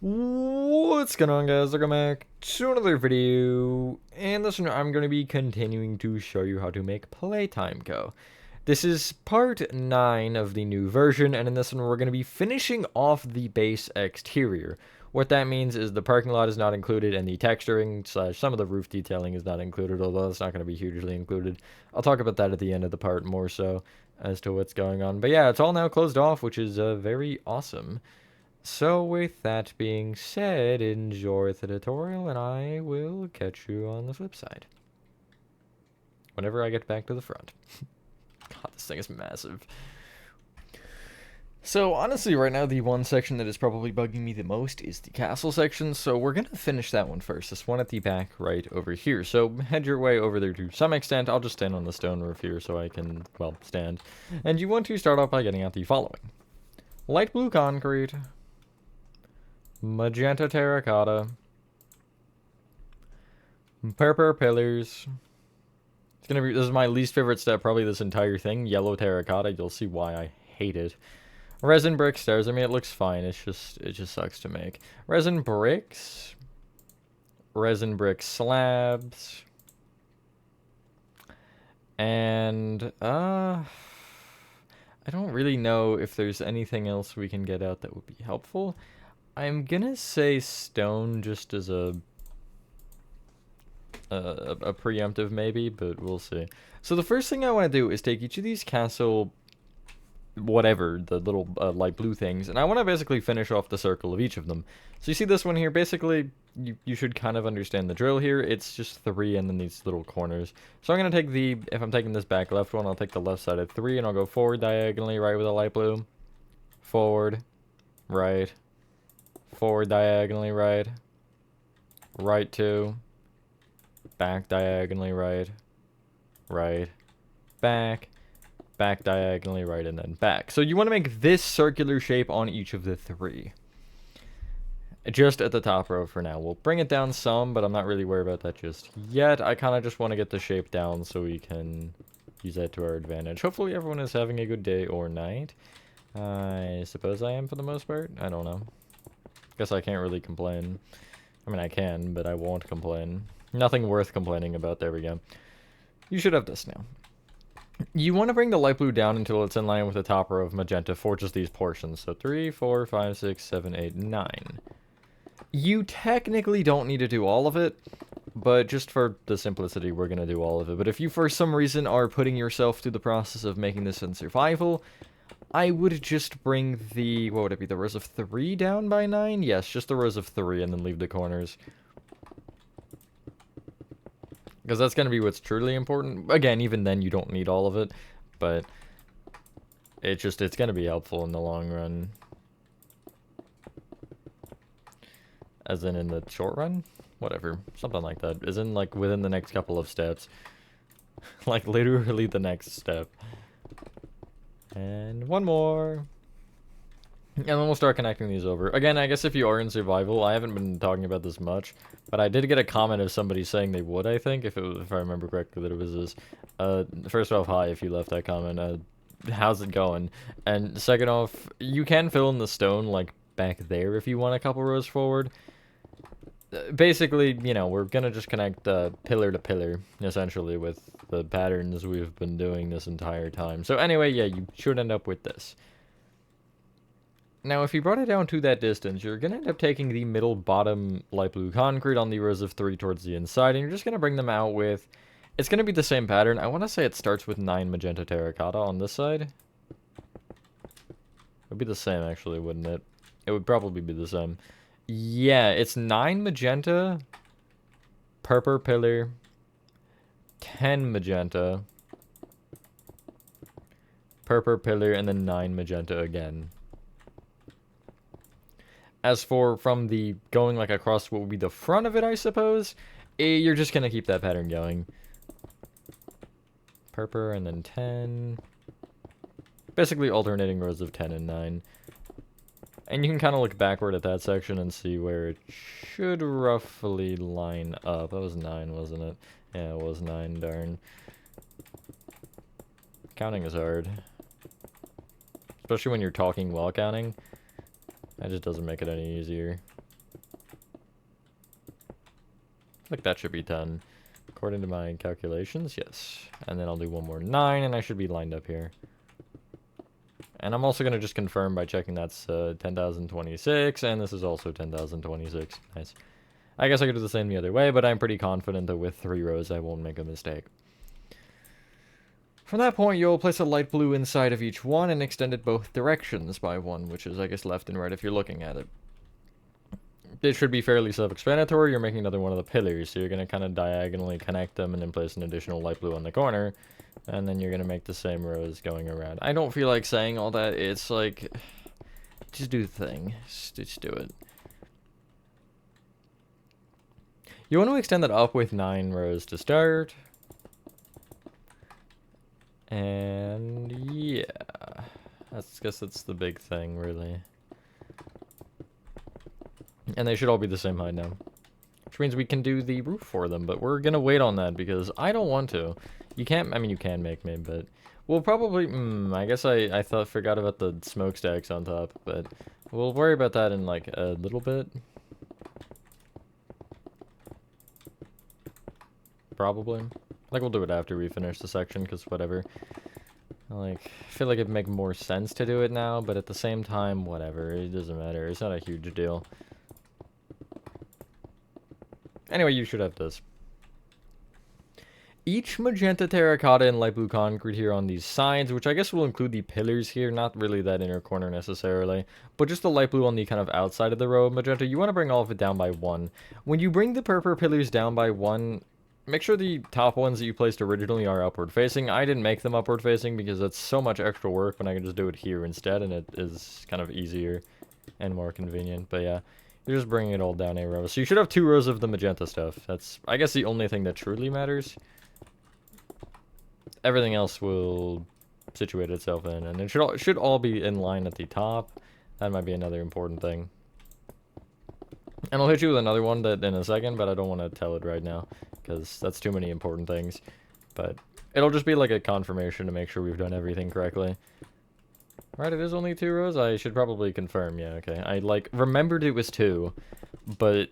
What's going on, guys? Welcome back to another video. And this one, I'm going to be continuing to show you how to make Playtime go. This is part 9 of the new version, and in this one, we're going to be finishing off the base exterior. What that means is the parking lot is not included, and the texturing / some of the roof detailing is not included, although it's not going to be hugely included. I'll talk about that at the end of the part more so as to what's going on. But yeah, it's all now closed off, which is very awesome. So with that being said, enjoy the tutorial, and I will catch you on the flip side. Whenever I get back to the front. God, this thing is massive. So honestly, right now, the one section that is probably bugging me the most is the castle section, so we're going to finish that one first. This one at the back right over here. So head your way over there to some extent. I'll just stand on the stone roof here so I can, well, stand. And you want to start off by getting out the following. Light blue concrete. Magenta terracotta, purple pillars. It's gonna be, this is my least favorite step, probably this entire thing. Yellow terracotta. You'll see why I hate it. Resin brick stairs. I mean, it looks fine. It just sucks to make. Resin bricks. Resin brick slabs. And I don't really know if there's anything else we can get out that would be helpful. I'm gonna say stone just as a preemptive maybe, but we'll see. So the first thing I want to do is take each of these castle, whatever, the little light blue things, and I want to basically finish off the circle of each of them. So you see this one here, basically, you should kind of understand the drill here. It's just 3 and then these little corners. So I'm going to take the, if I'm taking this back left one, I'll take the left side at 3, and I'll go forward diagonally, right with a light blue. Forward, right. Forward diagonally right, right 2, back diagonally right, right, back, back diagonally right, and then back. So you want to make this circular shape on each of the 3. Just at the top row for now. We'll bring it down some, but I'm not really worried about that just yet. I kind of just want to get the shape down so we can use that to our advantage. Hopefully everyone is having a good day or night. I suppose I am for the most part. I don't know. Guess I can't really complain. I mean, I can, but I won't complain. Nothing worth complaining about. There we go. You should have this now. You want to bring the light blue down until it's in line with the top row of magenta for just these portions. So 3, 4, 5, 6, 7, 8, 9. You technically don't need to do all of it, but just for the simplicity, we're going to do all of it. But if you, for some reason, are putting yourself through the process of making this in survival, I would just bring the, what would it be, the rows of 3 down by 9? Yes, just the rows of 3 and then leave the corners. Because that's going to be what's truly important. Again, even then you don't need all of it, but it's going to be helpful in the long run. As in the short run? Whatever, something like that. As in, like, within the next couple of steps. Like, literally the next step. And one more. And then we'll start connecting these over. Again, I guess if you are in survival, I haven't been talking about this much, but I did get a comment of somebody saying they would, I think, if I remember correctly, that it was this. First off, hi if you left that comment. How's it going? And second off, you can fill in the stone, like, back there if you want a couple rows forward. Basically, you know, we're gonna just connect pillar to pillar, essentially, with the patterns we've been doing this entire time. So anyway, yeah, you should end up with this. Now, if you brought it down to that distance, you're gonna end up taking the middle bottom light blue concrete on the rows of 3 towards the inside, and you're just gonna bring them out with, it's gonna be the same pattern. I want to say it starts with 9 magenta terracotta on this side. It would be the same, actually, wouldn't it? It would probably be the same. Yeah, it's 9 magenta, purple pillar, 10 magenta, purple pillar, and then 9 magenta again. As for from the going like across what would be the front of it, I suppose, you're just gonna keep that pattern going. Purple and then 10. Basically alternating rows of 10 and 9. And you can kind of look backward at that section and see where it should roughly line up. That was 9, wasn't it? Yeah, it was 9, darn. Counting is hard. Especially when you're talking while counting. That just doesn't make it any easier. Like that should be 10. According to my calculations, yes. And then I'll do one more 9, and I should be lined up here. And I'm also going to just confirm by checking that's 10,026, and this is also 10,026. Nice. I guess I could do the same the other way, but I'm pretty confident that with 3 rows I won't make a mistake. From that point, you'll place a light blue inside of each one and extend it both directions by 1, which is, I guess, left and right if you're looking at it. It should be fairly self-explanatory. You're making another one of the pillars, so you're going to kind of diagonally connect them and then place an additional light blue on the corner, and then you're going to make the same rows going around. I don't feel like saying all that. It's like, just do the thing. Just do it. You want to extend that up with 9 rows to start. And yeah, I guess that's the big thing, really. And they should all be the same height now. Which means we can do the roof for them, but we're gonna wait on that because I don't want to. You can't, I mean, you can make me, but we'll probably, I guess I forgot about the smokestacks on top, but we'll worry about that in like a little bit. Probably. Like, we'll do it after we finish the section, because whatever. Like, I feel like it'd make more sense to do it now, but at the same time, whatever. It doesn't matter. It's not a huge deal. Anyway, you should have this. Each magenta terracotta and light blue concrete here on these sides, which I guess will include the pillars here, not really that inner corner necessarily, but just the light blue on the kind of outside of the row of magenta, you want to bring all of it down by 1. When you bring the purple pillars down by 1, make sure the top ones that you placed originally are upward facing. I didn't make them upward facing because that's so much extra work when I can just do it here instead, and it is kind of easier and more convenient. But yeah, you're just bringing it all down a row. So you should have 2 rows of the magenta stuff. That's, I guess, the only thing that truly matters. Everything else will situate itself in, and it should all be in line at the top. That might be another important thing. And I'll hit you with another one that in a second, but I don't want to tell it right now, because that's too many important things. But it'll just be like a confirmation to make sure we've done everything correctly. Right, it is only 2 rows? I should probably confirm, yeah, okay. I, like, remembered it was 2, but,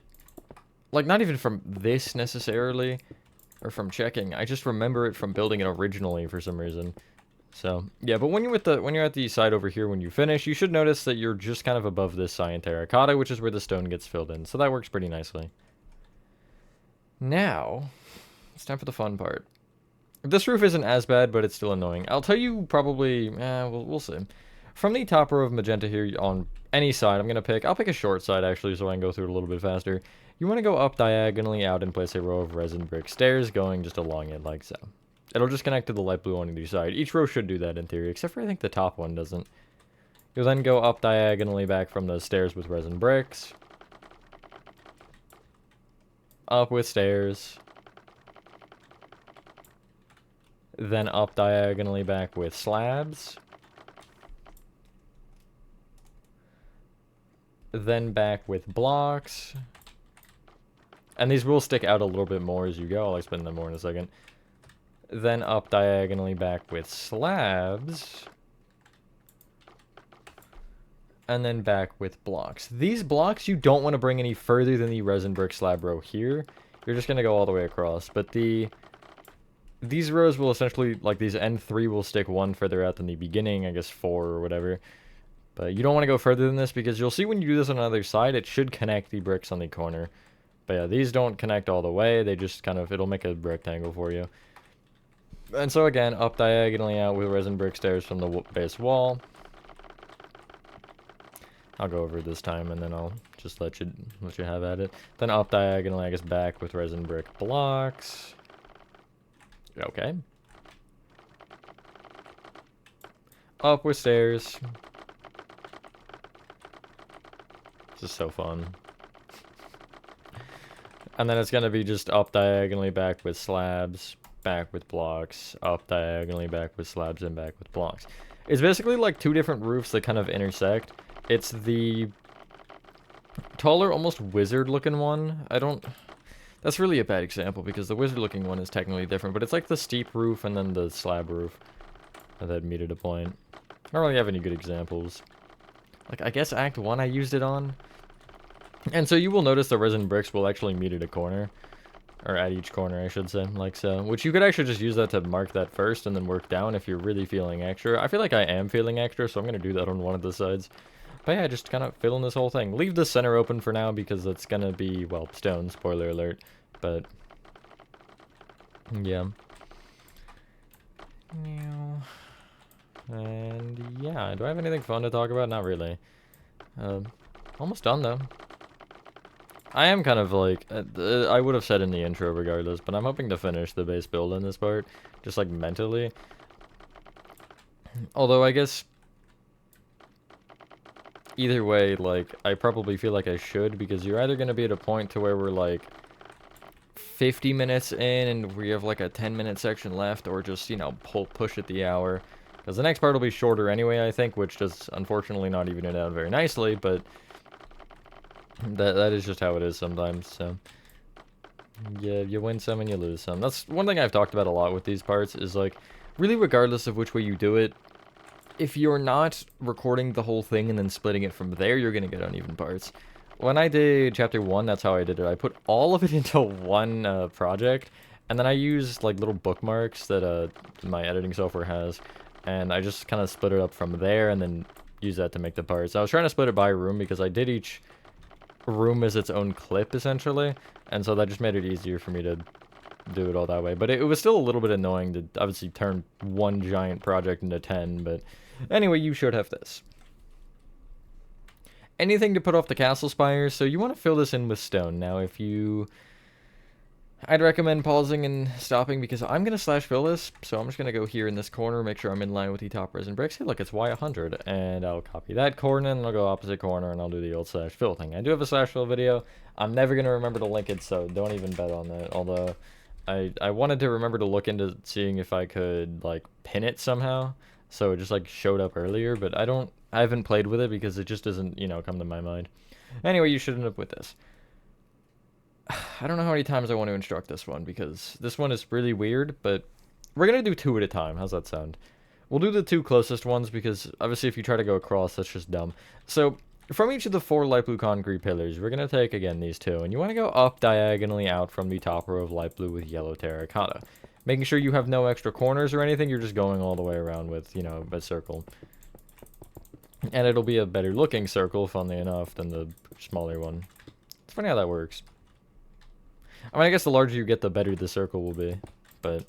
like, not even from this necessarily, or from checking. I just remember it from building it originally for some reason. So, yeah, but when you're at the side over here when you finish, you should notice that you're just kind of above this cyan terracotta, which is where the stone gets filled in. So that works pretty nicely. Now, it's time for the fun part. This roof isn't as bad, but it's still annoying. I'll tell you probably, we'll see. From the top row of magenta here on any side, I'll pick a short side actually so I can go through it a little bit faster. You want to go up diagonally out and place a row of resin brick stairs going just along it like so. It'll just connect to the light blue on either side. Each row should do that in theory, except for I think the top one doesn't. You'll then go up diagonally back from the stairs with resin bricks. Up with stairs. Then up diagonally back with slabs. Then back with blocks. And these will stick out a little bit more as you go. I'll explain them more in a second. Then up diagonally back with slabs. And then back with blocks. These blocks you don't want to bring any further than the resin brick slab row here. You're just going to go all the way across. But these rows will essentially, like these end 3 will stick 1 further out than the beginning, I guess 4 or whatever. But you don't want to go further than this because you'll see when you do this on another side, it should connect the bricks on the corner. But yeah, these don't connect all the way. They just kind of, it'll make a rectangle for you. And so again, up diagonally out with resin brick stairs from the base wall. I'll go over it this time and then I'll just let you have at it. Then up diagonally, I guess back with resin brick blocks. Okay. Up with stairs. This is so fun. And then it's going to be just up diagonally back with slabs, back with blocks, up diagonally back with slabs, and back with blocks. It's basically like 2 different roofs that kind of intersect. It's the taller, almost wizard-looking one. That's really a bad example because the wizard-looking one is technically different, but it's like the steep roof and then the slab roof that meet at a point. I don't really have any good examples. Like, I guess Act 1 I used it on. And so you will notice the resin bricks will actually meet at a corner. Or at each corner, I should say, like so. Which you could actually just use that to mark that first and then work down if you're really feeling extra. I feel like I am feeling extra, so I'm going to do that on one of the sides. But yeah, just kind of fill in this whole thing. Leave the center open for now because it's going to be, well, stone, spoiler alert. But, yeah. And yeah, do I have anything fun to talk about? Not really. Almost done though. I am kind of like, I would have said in the intro regardless, but I'm hoping to finish the base build in this part, just like mentally. Although I guess either way, like, I probably feel like I should, because you're either going to be at a point to where we're like 50 minutes in and we have like a 10-minute section left, or just, you know, push it the hour. Because the next part will be shorter anyway, I think, which does unfortunately not even it out very nicely, but that is just how it is sometimes, so. Yeah, you win some and you lose some. That's one thing I've talked about a lot with these parts, is like, really regardless of which way you do it, if you're not recording the whole thing and then splitting it from there, you're gonna get uneven parts. When I did chapter 1, that's how I did it. I put all of it into one project, and then I used like little bookmarks that my editing software has, and I just kind of split it up from there and then use that to make the parts. I was trying to split it by room because I did each room as its own clip essentially, and so that just made it easier for me to do it all that way. But it was still a little bit annoying to obviously turn one giant project into 10, but anyway, you should have this. Anything to put off the castle spires, so you want to fill this in with stone. Now, if you... I'd recommend pausing and stopping because I'm going to slash fill this, so I'm just going to go here in this corner, make sure I'm in line with the top resin bricks. Hey, look, it's Y100, and I'll copy that corner, and I'll go opposite corner, and I'll do the old slash fill thing. I do have a slash fill video. I'm never going to remember to link it, so don't even bet on that, although I wanted to remember to look into seeing if I could, like, pin it somehow, so it just, like, showed up earlier, but I haven't played with it because it just doesn't, you know, come to my mind. Anyway, you should end up with this. I don't know how many times I want to instruct this one, because this one is really weird, but we're going to do 2 at a time. How's that sound? We'll do the 2 closest ones, because obviously if you try to go across, that's just dumb. So, from each of the 4 light blue concrete pillars, we're going to take, again, these 2, and you want to go up diagonally out from the top row of light blue with yellow terracotta. Making sure you have no extra corners or anything, you're just going all the way around with, you know, a circle. And it'll be a better looking circle, funnily enough, than the smaller one. It's funny how that works. I mean, I guess the larger you get, the better the circle will be. But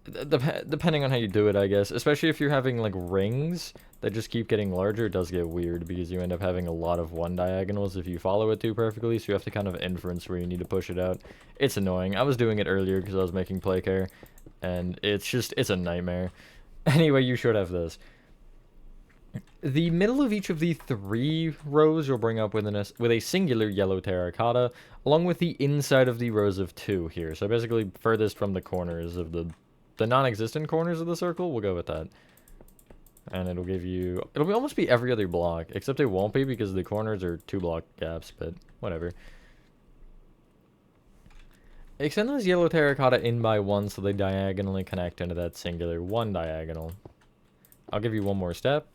depending on how you do it, I guess. Especially if you're having, like, rings that just keep getting larger, it does get weird. Because you end up having a lot of one diagonals if you follow it too perfectly. So you have to kind of inference where you need to push it out. It's annoying. I was doing it earlier because I was making Playcare. And it's a nightmare. Anyway, you should have this. The middle of each of the 3 rows you'll bring up with a singular yellow terracotta, along with the inside of the rows of 2 here. So basically furthest from the corners of the non-existent corners of the circle, we'll go with that. And it'll give you, almost be every other block, except it won't be because the corners are 2 block gaps, but whatever. Extend those yellow terracotta in by 1 so they diagonally connect into that singular 1 diagonal. I'll give you one more step.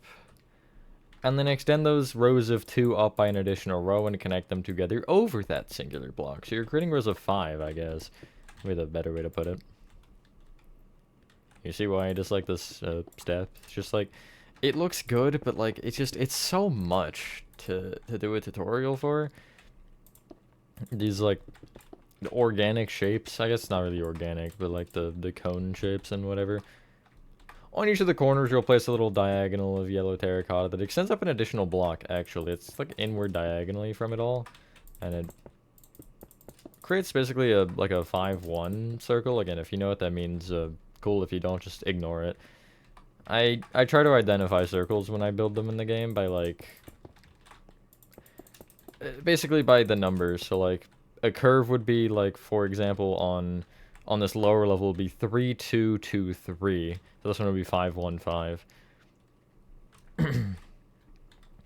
And then extend those rows of 2 up by an additional row and connect them together over that singular block. So you're creating rows of 5, I guess, with a better way to put it. You see why I dislike this step? It's just like, it looks good, but like, it's so much to do a tutorial for. These like, the organic shapes, I guess it's not really organic, but like the cone shapes and whatever. On each of the corners, you'll place a little diagonal of yellow terracotta that extends up an additional block, actually. It's like inward diagonally from it all. And it creates basically like a 5-1 circle. Again, if you know what that means, cool. If you don't, just ignore it. I try to identify circles when I build them in the game by like... basically by the numbers. So like, a curve would be like, for example, on this lower level would be 3, 2, 2, 3. So this one would be 5, 1, 5.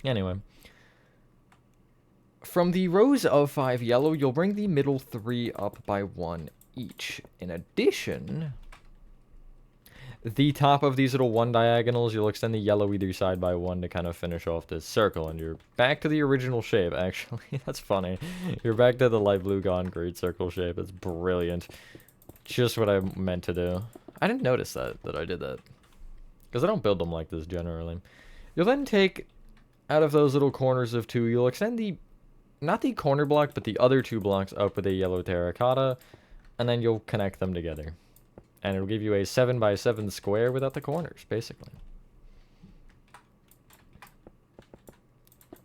Anyway. From the rows of 5 yellow, you'll bring the middle 3 up by 1 each. In addition, the top of these little 1 diagonals, you'll extend the yellow either side by 1 to kind of finish off this circle, and you're back to the original shape, actually. That's funny. You're back to the light blue concrete circle shape. That's brilliant. Just what I meant to do. I didn't notice that I did that. Because I don't build them like this generally. You'll then take, out of those little corners of 2, you'll extend the, not the corner block, but the other 2 blocks up with a yellow terracotta, and then you'll connect them together. And it'll give you a 7 by 7 square without the corners, basically.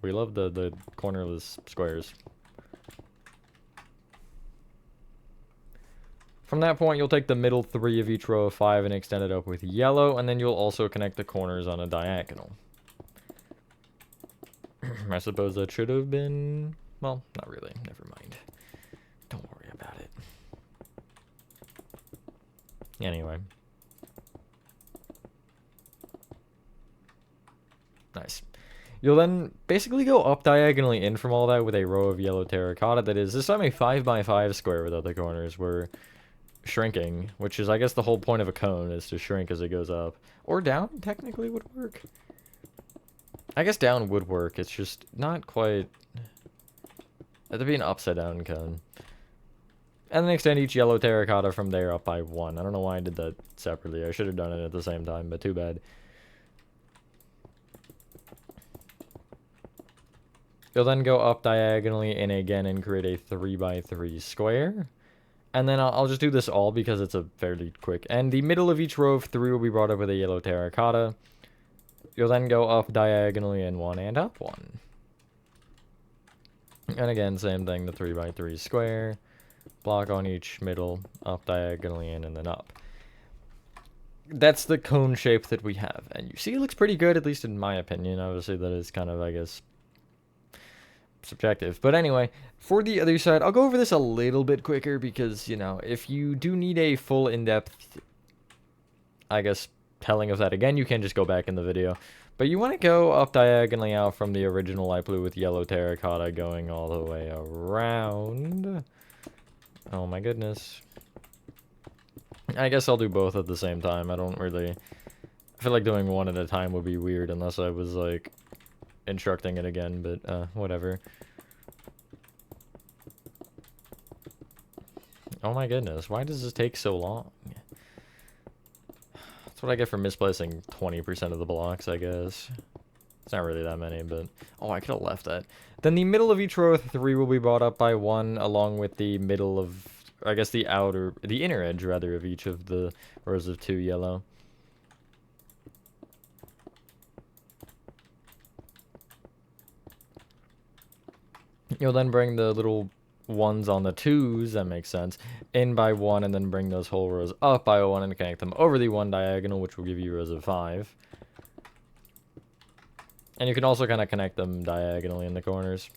We love the cornerless squares. From that point, you'll take the middle 3 of each row of 5 and extend it up with yellow, and then you'll also connect the corners on a diagonal. I suppose that should have been... well, not really. Never mind. Don't worry about it. Anyway. Nice. You'll then basically go up diagonally in from all that with a row of yellow terracotta that is this time a 5 by 5 square without the corners. We're shrinking, which is I guess the whole point of a cone is to shrink as it goes up. Or down technically would work. I guess down would work. It's just not quite... it'd be an upside down cone. And then extend each yellow terracotta from there up by 1. I don't know why I did that separately. I should have done it at the same time, but too bad. You'll then go up diagonally in again and create a 3 by 3 square. And then I'll just do this all because it's a fairly quick. And the middle of each row of 3 will be brought up with a yellow terracotta. You'll then go up diagonally in 1 and up 1. And again, same thing, the 3 by 3 square. Block on each middle, up diagonally in, and then up. That's the cone shape that we have. And you see it looks pretty good, at least in my opinion. Obviously, that is kind of, I guess, subjective. But anyway, for the other side, I'll go over this a little bit quicker because, you know, if you do need a full in-depth, I guess, telling of that again, you can just go back in the video. But you want to go up diagonally out from the original light blue with yellow terracotta going all the way around. Oh my goodness. I guess I'll do both at the same time. I don't really... I feel like doing one at a time would be weird unless I was, like, instructing it again, but, whatever. Oh my goodness, why does this take so long? That's what I get for misplacing 20% of the blocks, I guess. It's not really that many, but... oh, I could have left that. Then the middle of each row of 3 will be brought up by 1, along with the middle of... I guess the outer... the inner edge, rather, of each of the rows of 2 yellow. You'll then bring the little ones on the 2s, that makes sense, in by 1, and then bring those whole rows up by 1 and connect them over the 1 diagonal, which will give you rows of 5. And you can also kind of connect them diagonally in the corners.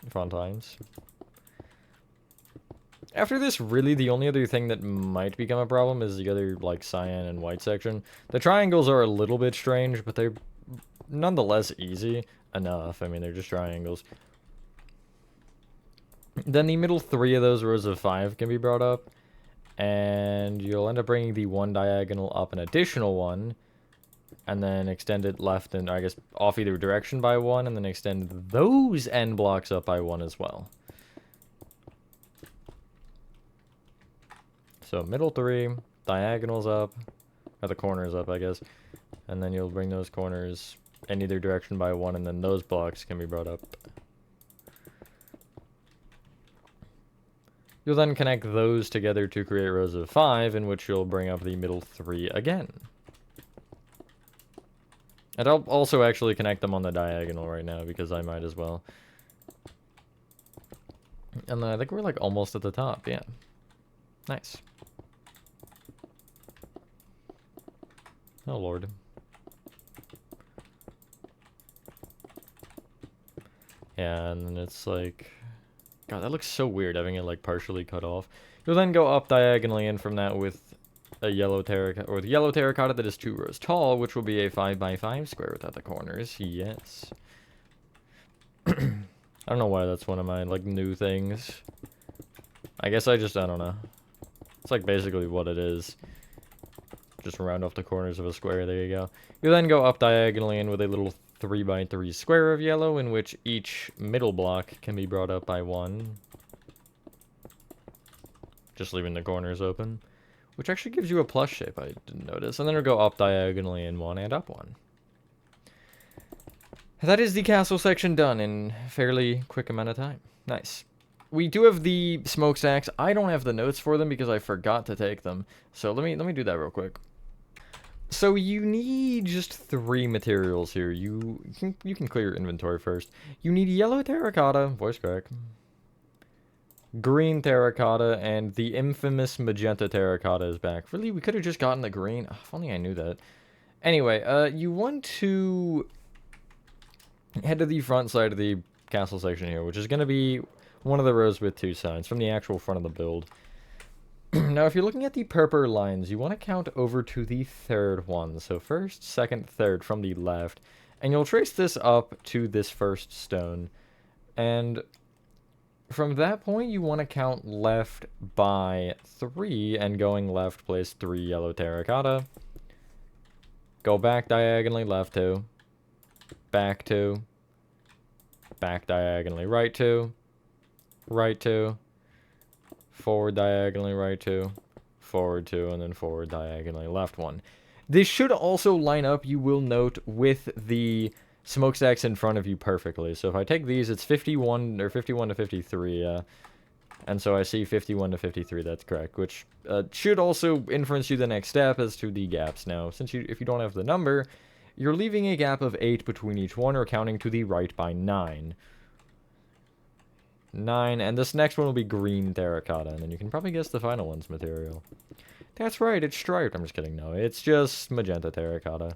Fun times. After this, really, the only other thing that might become a problem is the other, like, cyan and white section. The triangles are a little bit strange, but they're nonetheless easy enough. I mean, they're just triangles. Then the middle 3 of those rows of 5 can be brought up. And you'll end up bringing the 1 diagonal up an additional 1. And then extend it left and, I guess, off either direction by 1. And then extend those end blocks up by 1 as well. So middle 3, diagonals up, or the corners up, I guess. And then you'll bring those corners in either direction by 1, and then those blocks can be brought up. You'll then connect those together to create rows of 5, in which you'll bring up the middle 3 again. And I'll also actually connect them on the diagonal right now, because I might as well. And then I think we're like almost at the top, yeah. Nice. Oh lord. Yeah, and then it's like... God, that looks so weird, having it like partially cut off. You'll then go up diagonally in from that with a yellow terracotta, or the yellow terracotta that is 2 rows tall, which will be a 5 by 5 square without the corners. Yes. I don't know why that's one of my, like, new things. I guess I don't know. It's like basically what it is. Just round off the corners of a square, there you go. You then go up diagonally in with a little 3x3 square of yellow, in which each middle block can be brought up by 1. Just leaving the corners open. Which actually gives you a plus shape, I didn't notice. And then we'll go up diagonally in 1 and up 1. That is the castle section done in fairly quick amount of time. Nice. We do have the smokestacks. I don't have the notes for them because I forgot to take them. So let me do that real quick. So you need just 3 materials here. You can clear your inventory first. You need yellow terracotta, voice crack, green terracotta, and the infamous magenta terracotta is back. Really, we could have just gotten the green. Oh, if only I knew that. Anyway, you want to head to the front side of the castle section here, which is going to be one of the rows with 2 sides from the actual front of the build. Now, if you're looking at the purple lines, you want to count over to the 3rd one. So first, second, third from the left. And you'll trace this up to this first stone. And from that point, you want to count left by 3. And going left, place 3 yellow terracotta. Go back diagonally, left 2. Back 2. Back diagonally, right 2. Right 2. Forward diagonally, right 2, forward 2, and then forward diagonally, left 1. This should also line up, you will note, with the smokestacks in front of you perfectly. So if I take these, it's 51 to 53, and so I see 51 to 53, that's correct, which should also inference you the next step as to the gaps. Now, if you don't have the number, you're leaving a gap of 8 between each one, or counting to the right by 9. 9, and this next one will be green terracotta, and then you can probably guess the final one's material. That's right, it's striped. I'm just kidding, no, it's just magenta terracotta.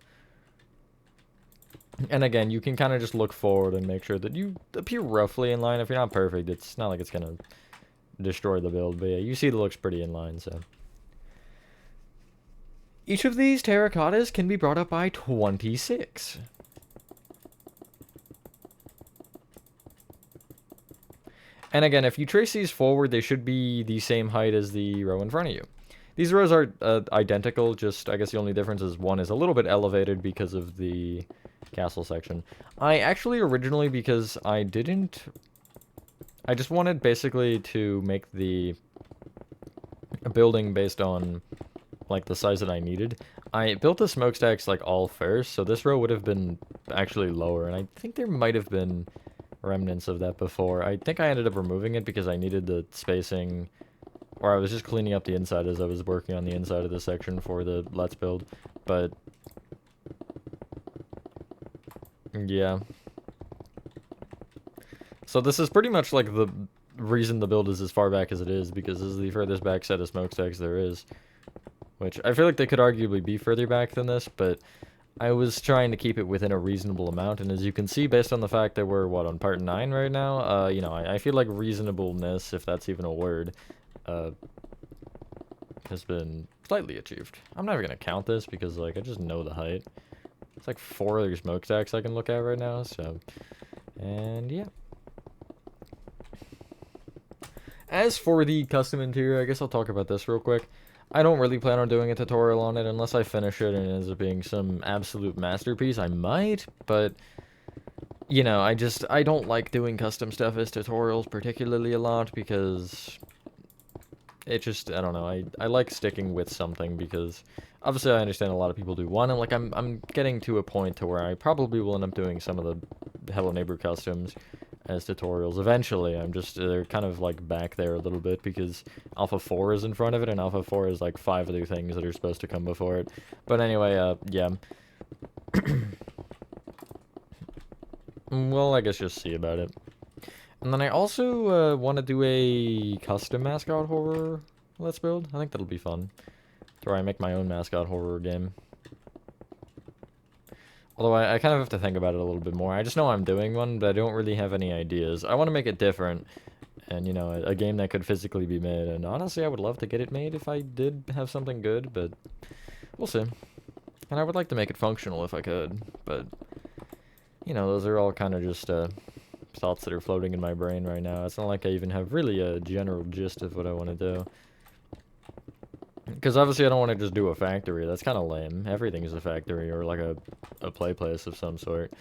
And again, you can kind of just look forward and make sure that you appear roughly in line. If you're not perfect, it's not like it's gonna destroy the build, but yeah, you see it looks pretty in line, so. Each of these terracottas can be brought up by 26. And again, if you trace these forward, they should be the same height as the row in front of you. These rows are identical, just I guess the only difference is one is a little bit elevated because of the castle section. I actually originally, because I just wanted basically to make the building based on like the size that I needed. I built the smokestacks like all first, so this row would have been actually lower, and I think there might have been remnants of that before. I think I ended up removing it because I needed the spacing, or I was just cleaning up the inside as I was working on the inside of the section for the Let's Build, but yeah. So this is pretty much like the reason the build is as far back as it is, because this is the furthest back set of smokestacks there is, which I feel like they could arguably be further back than this, but I was trying to keep it within a reasonable amount, and as you can see, based on the fact that we're, what, on part 9 right now, you know, I feel like reasonableness, if that's even a word, has been slightly achieved. I'm never going to count this, because, like, I just know the height. It's like 4 other smokestacks I can look at right now, so, and yeah. As for the custom interior, I guess I'll talk about this real quick. I don't really plan on doing a tutorial on it unless I finish it and it ends up being some absolute masterpiece. I might, but, you know, I don't like doing custom stuff as tutorials particularly a lot because it just, I don't know, I like sticking with something because obviously I understand a lot of people do one, and like I'm getting to a point to where I probably will end up doing some of the Hello Neighbor customs as tutorials eventually. They're kind of like back there a little bit because Alpha 4 is in front of it, and Alpha 4 is like 5 other things that are supposed to come before it. But anyway, yeah. Well, I guess just see about it. And then I also want to do a custom mascot horror Let's Build. I think that'll be fun. To where I make my own mascot horror game. Although I kind of have to think about it a little bit more. I just know I'm doing one, but I don't really have any ideas. I want to make it different, and, you know, a game that could physically be made. And honestly, I would love to get it made if I did have something good, but we'll see. And I would like to make it functional if I could, but, you know, those are all kind of just thoughts that are floating in my brain right now. It's not like I even have really a general gist of what I want to do. Because obviously I don't want to just do a factory. That's kind of lame. Everything is a factory or like a play place of some sort.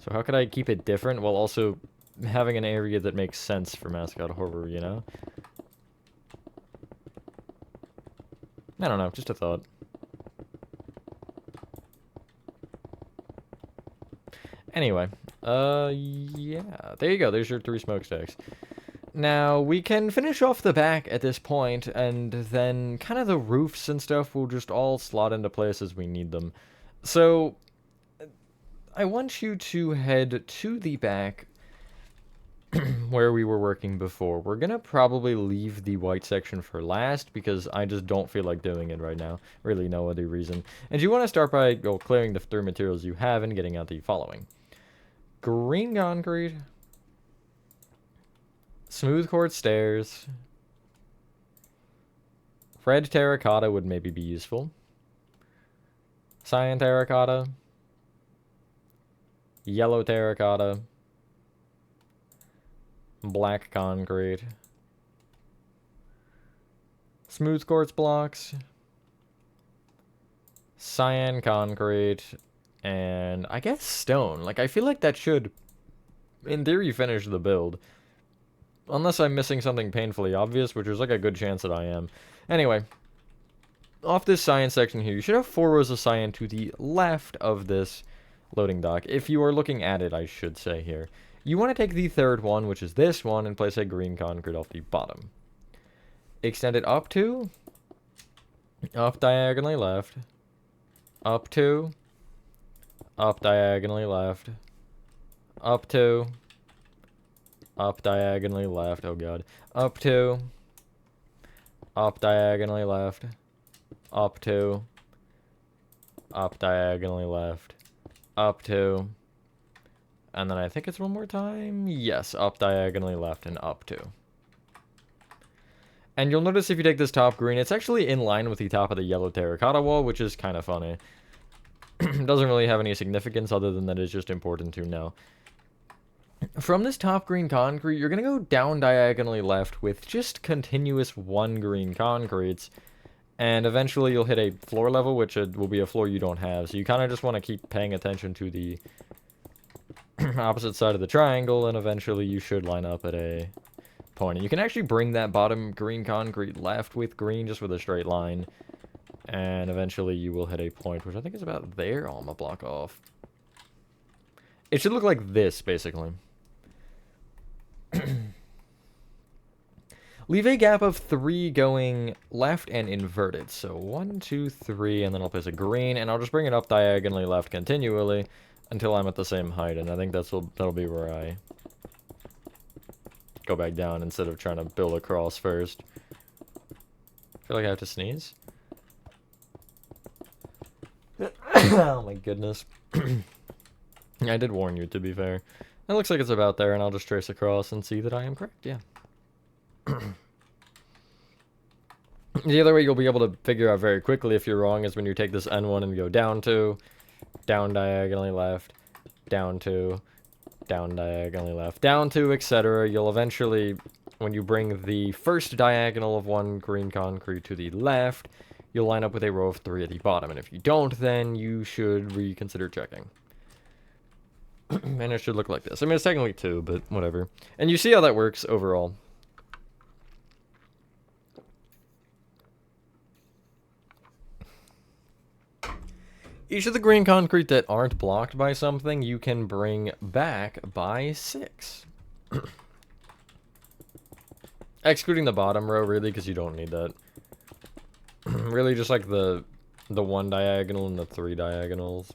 So how could I keep it different while also having an area that makes sense for mascot horror, you know? I don't know, just a thought. Anyway, yeah, there you go. There's your 3 smokestacks. Now, we can finish off the back at this point, and then kind of the roofs and stuff will just all slot into place as we need them. So, I want you to head to the back where we were working before. We're gonna probably leave the white section for last, because I just don't feel like doing it right now. Really no other reason. And you want to start by clearing the 3 materials you have and getting out the following. Green concrete. Smooth quartz stairs. Red terracotta would maybe be useful. Cyan terracotta. Yellow terracotta. Black concrete. Smooth quartz blocks. Cyan concrete. And I guess stone. Like, I feel like that should, in theory, finish the build. Unless I'm missing something painfully obvious, which is like a good chance that I am. Anyway, off this cyan section here, you should have 4 rows of cyan to the left of this loading dock. If you are looking at it, I should say here. You want to take the 3rd one, which is this one, and place a green concrete off the bottom. Extend it up to, up diagonally left, up to, up diagonally left, up to, up diagonally left, oh god, up to, up diagonally left, up to, up diagonally left, up to, and then I think it's one more time, yes, up diagonally left and up to. And you'll notice if you take this top green, it's actually in line with the top of the yellow terracotta wall, which is kind of funny. Doesn't really have any significance other than that it's just important to know. From this top green concrete, you're going to go down diagonally left with just continuous 1 green concretes. And eventually you'll hit a floor level, which will be a floor you don't have. So you kind of just want to keep paying attention to the opposite side of the triangle, and eventually you should line up at a point. And you can actually bring that bottom green concrete left with green, just with a straight line. And eventually you will hit a point, which I think is about there. Oh, I'm going to block off. It should look like this, basically. Leave a gap of 3 going left and inverted. So 1, 2, 3, and then I'll place a green, and I'll just bring it up diagonally left continually until I'm at the same height, and I think that'll be where I go back down instead of trying to build across first. I feel like I have to sneeze. Oh my goodness. I did warn you, to be fair. It looks like it's about there, and I'll just trace across and see that I am correct, yeah. The other way you'll be able to figure out very quickly if you're wrong is when you take this N1 and go down 2, down diagonally left, down 2, down diagonally left, down 2, etc. You'll eventually, when you bring the first diagonal of 1 green concrete to the left, you'll line up with a row of 3 at the bottom. And if you don't, then you should reconsider checking. And it should look like this. I mean, it's technically 2, but whatever. And you see how that works overall. Each of the green concrete that aren't blocked by something, you can bring back by 6. Excluding the bottom row, really, because you don't need that. Really, just like the 1 diagonal and the 3 diagonals.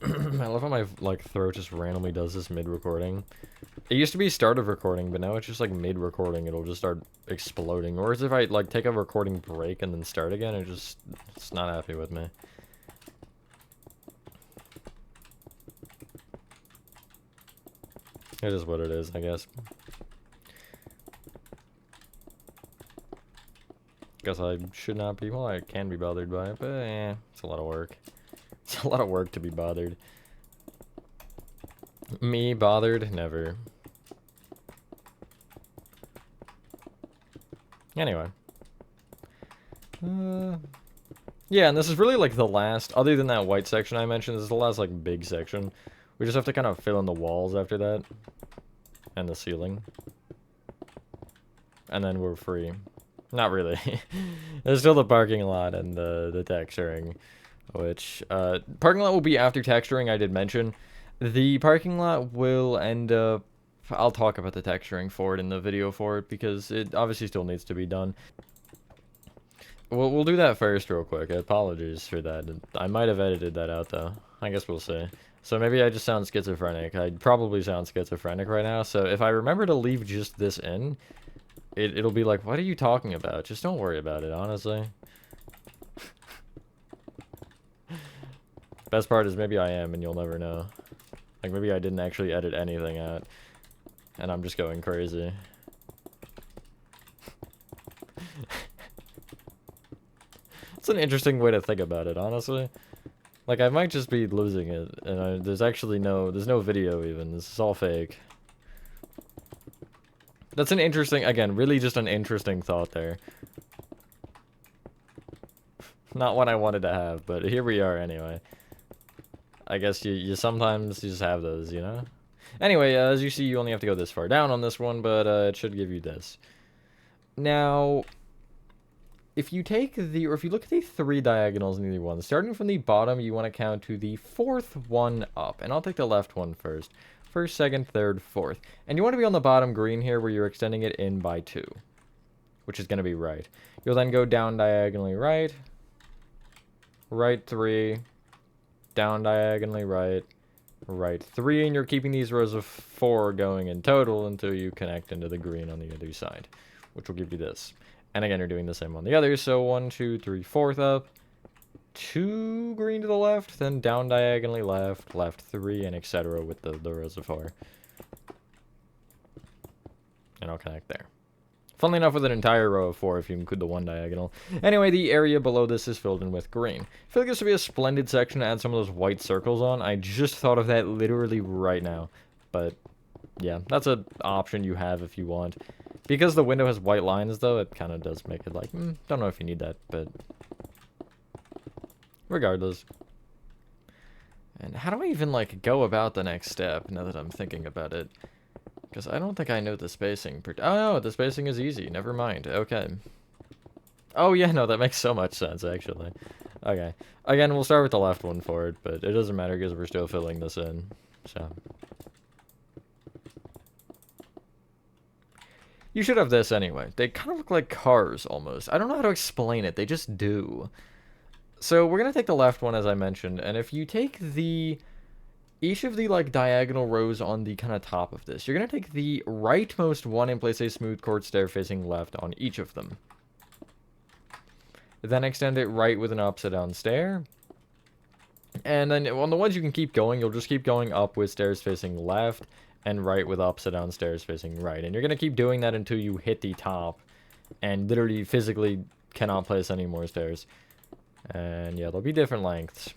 I love how my throat just randomly does this mid-recording. It used to be start of recording, but now it's just like mid-recording. It'll just start exploding. Or as if I take a recording break and then start again, it's not happy with me. It is what it is, I guess. Guess I should not be, well, I can be bothered by it, but it's a lot of work. It's a lot of work to be bothered. Me bothered? Never. Anyway. Yeah, and this is really like the last, other than that white section I mentioned, this is the last like big section. We just have to kind of fill in the walls after that. And the ceiling. And then we're free. Not really. There's still the parking lot and the texturing. Which, parking lot will be after texturing, I did mention. The parking lot will end up... I'll talk about the texturing for it in the video for it, because it obviously still needs to be done. We'll do that first real quick. Apologies for that. I might have edited that out, though. I guess we'll see. So maybe I just sound schizophrenic. I probably sound schizophrenic right now, so if I remember to leave just this in, it'll be like, what are you talking about? Just don't worry about it, honestly. Best part is maybe I am, and you'll never know. Like, maybe I didn't actually edit anything out, and I'm just going crazy. It's an interesting way to think about it, honestly. Like, I might just be losing it, and there's no video even. This is all fake. That's an interesting, again, really just an interesting thought there. Not one I wanted to have, but here we are anyway. I guess you sometimes just have those, you know? Anyway, as you see, you only have to go this far down on this one, but it should give you this. Now, if you take the, or if you look at the 3 diagonals in either one, starting from the bottom, you want to count to the 4th one up. And I'll take the left one first. First, second, third, fourth. And you want to be on the bottom green here where you're extending it in by 2. Which is going to be right. You'll then go down diagonally right. Right 3. Down diagonally right. Right 3. And you're keeping these rows of 4 going in total until you connect into the green on the other side. Which will give you this. And again, you're doing the same on the other. So 1, 2, 3, 4th up. 2 green to the left, then down diagonally left, left 3, and etc. with the rows of 4. And I'll connect there. Funnily enough, with an entire row of 4 if you include the 1 diagonal. Anyway, the area below this is filled in with green. I feel like this would be a splendid section to add some of those white circles on. I just thought of that literally right now. But, yeah, that's an option you have if you want. Because the window has white lines, though, it kind of does make it like, don't know if you need that, but... regardless. And how do I even, like, go about the next step, now that I'm thinking about it? Because I don't think I know the spacing. Oh, no, the spacing is easy. Never mind. Okay. Oh, yeah, no, that makes so much sense, actually. Okay. Again, we'll start with the left one for it, but it doesn't matter because we're still filling this in. So. You should have this anyway. They kind of look like cars, almost. I don't know how to explain it. They just do. So we're going to take the left one, as I mentioned, and if you take each of the, like, diagonal rows on the kind of top of this, you're going to take the rightmost one and place a smooth chord stair facing left on each of them. Then extend it right with an upside down stair. And then on the ones you can keep going, you'll just keep going up with stairs facing left and right with upside down stairs facing right. And you're going to keep doing that until you hit the top and literally physically cannot place any more stairs. And yeah, they'll be different lengths.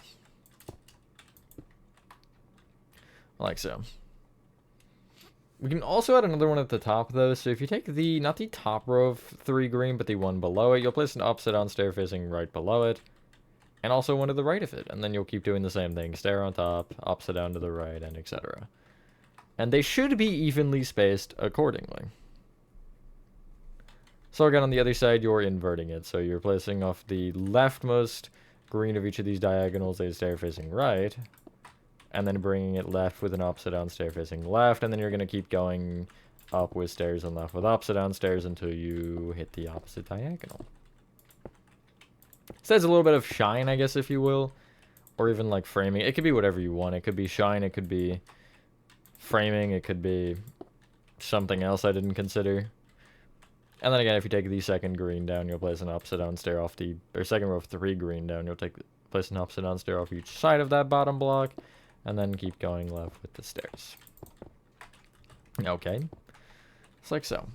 Like so. We can also add another one at the top, though. So if you take the, not the top row of 3 green, but the one below it, you'll place an upside down stair facing right below it. And also one to the right of it. And then you'll keep doing the same thing. Stair on top, upside down to the right, and etc. And they should be evenly spaced accordingly. So again, on the other side, you're inverting it. So you're placing off the leftmost green of each of these diagonals a stair facing right. And then bringing it left with an upside down stair facing left. And then you're going to keep going up with stairs and left with upside down stairs until you hit the opposite diagonal. This adds a little bit of shine, I guess, if you will. Or even like framing. It could be whatever you want. It could be shine. It could be framing. It could be something else I didn't consider. And then again, if you take the second green down, you'll place an upside down stair off the, or second row of 3 green down, you'll place an upside down stair off each side of that bottom block, and then keep going left with the stairs. Okay. It's like so.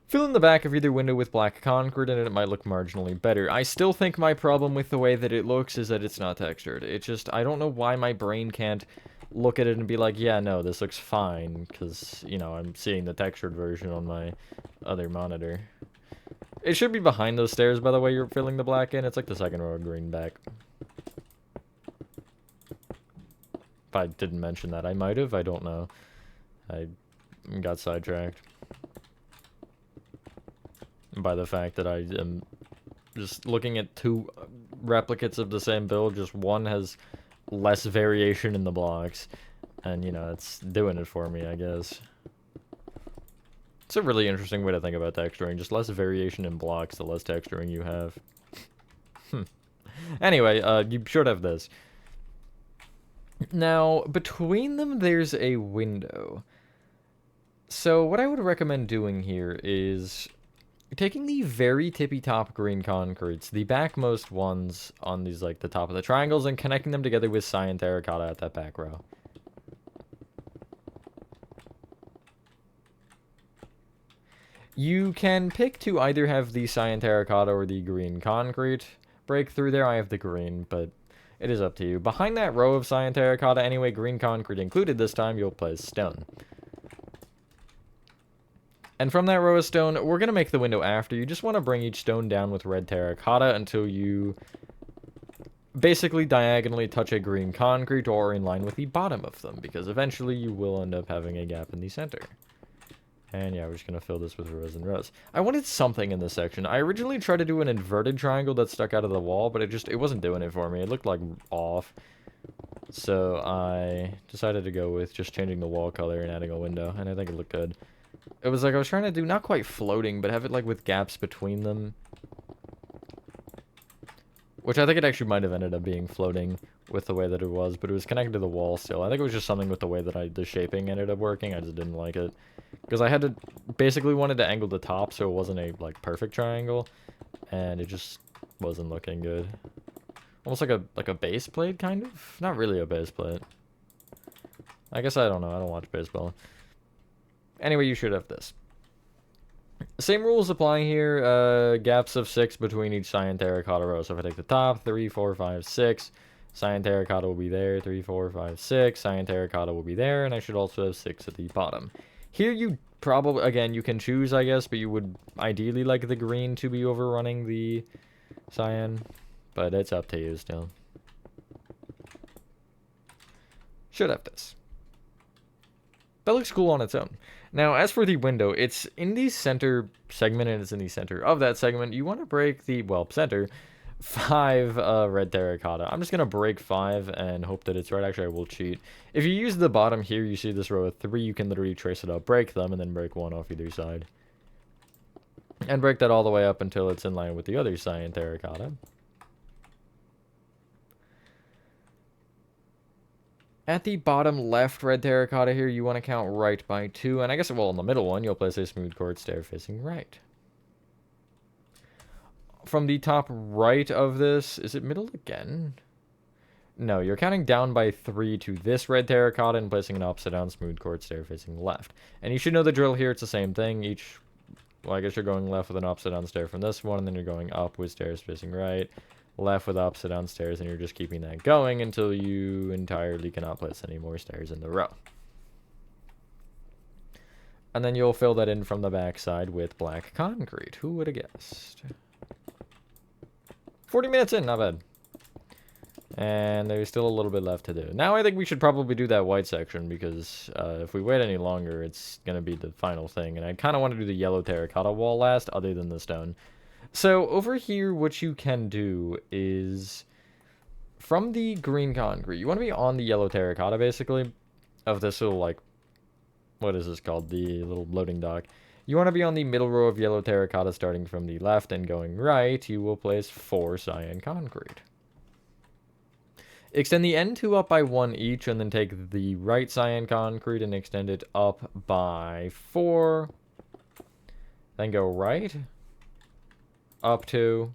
Fill in the back of either window with black concrete and it might look marginally better. I still think my problem with the way that it looks is that it's not textured. It just, I don't know why my brain can't look at it and be like, yeah, no, this looks fine, because, you know, I'm seeing the textured version on my other monitor. It should be behind those stairs, by the way, you're filling the black in. It's like the second row of green back. If I didn't mention that, I might have. I don't know. I got sidetracked by the fact that I am just looking at two replicates of the same build. Just one has less variation in the blocks. And, you know, it's doing it for me, I guess. It's a really interesting way to think about texturing. Just less variation in blocks, the less texturing you have. Anyway, you should have this. Now, between them, there's a window. So what I would recommend doing here is taking the very tippy top green concretes, the backmost ones on these, like, the top of the triangles, and connecting them together with cyan terracotta at that back row. You can pick to either have the cyan terracotta or the green concrete break through there. I have the green, but it is up to you. Behind that row of cyan terracotta, anyway, green concrete included this time, you'll place stone. And from that row of stone, we're going to make the window after. You just want to bring each stone down with red terracotta until you basically diagonally touch a green concrete or in line with the bottom of them, because eventually you will end up having a gap in the center. And yeah, we're just going to fill this with rows and rows. I wanted something in this section. I originally tried to do an inverted triangle that stuck out of the wall, but it wasn't doing it for me. It looked like off. So I decided to go with just changing the wall color and adding a window, and I think it looked good. It was like I was trying to do not quite floating, but have it like with gaps between them. Which I think it actually might have ended up being floating with the way that it was, but it was connected to the wall still. I think it was just something with the way that the shaping ended up working. I just didn't like it. Because I had to, basically wanted to angle the top so it wasn't a, like, perfect triangle. And it just wasn't looking good. Almost like a base plate, kind of? Not really a base plate. I guess I don't know. I don't watch baseball. Anyway, you should have this. Same rules apply here. Gaps of 6 between each cyan terracotta row. So if I take the top, 3, 4, 5, 6. Cyan terracotta will be there. 3, 4, 5, 6. Cyan terracotta will be there. And I should also have 6 at the bottom. Here you probably, again, you can choose, I guess, but you would ideally like the green to be overrunning the cyan. But it's up to you still. Should have this. That looks cool on its own. Now, as for the window, it's in the center segment, and it's in the center of that segment. You want to break the, well, center, 5 red terracotta. I'm just going to break 5 and hope that it's right. Actually, I will cheat. If you use the bottom here, you see this row of 3, you can literally trace it up, break them, and then break 1 off either side. And break that all the way up until it's in line with the other cyan terracotta. At the bottom left red terracotta here, you want to count right by 2. And I guess, well, in the middle one, you'll place a smooth chord stair facing right. From the top right of this, is it middle again? No, you're counting down by 3 to this red terracotta and placing an upside down smooth chord stair facing left. And you should know the drill here, it's the same thing. Well, I guess you're going left with an upside down stair from this one, and then you're going up with stairs facing right. Left with upside down stairs, and you're just keeping that going until you entirely cannot place any more stairs in the row. And then you'll fill that in from the back side with black concrete. Who would have guessed? 40 minutes in, not bad. And there's still a little bit left to do. Now I think we should probably do that white section, because if we wait any longer, it's going to be the final thing. And I kind of want to do the yellow terracotta wall last, other than the stone. So over here, what you can do is, from the green concrete, you want to be on the yellow terracotta, basically, of this little, like, what is this called? The little loading dock. You want to be on the middle row of yellow terracotta, starting from the left and going right. You will place 4 cyan concrete. Extend the end 2 up by 1 each, and then take the right cyan concrete and extend it up by 4. Then go right. Up 2,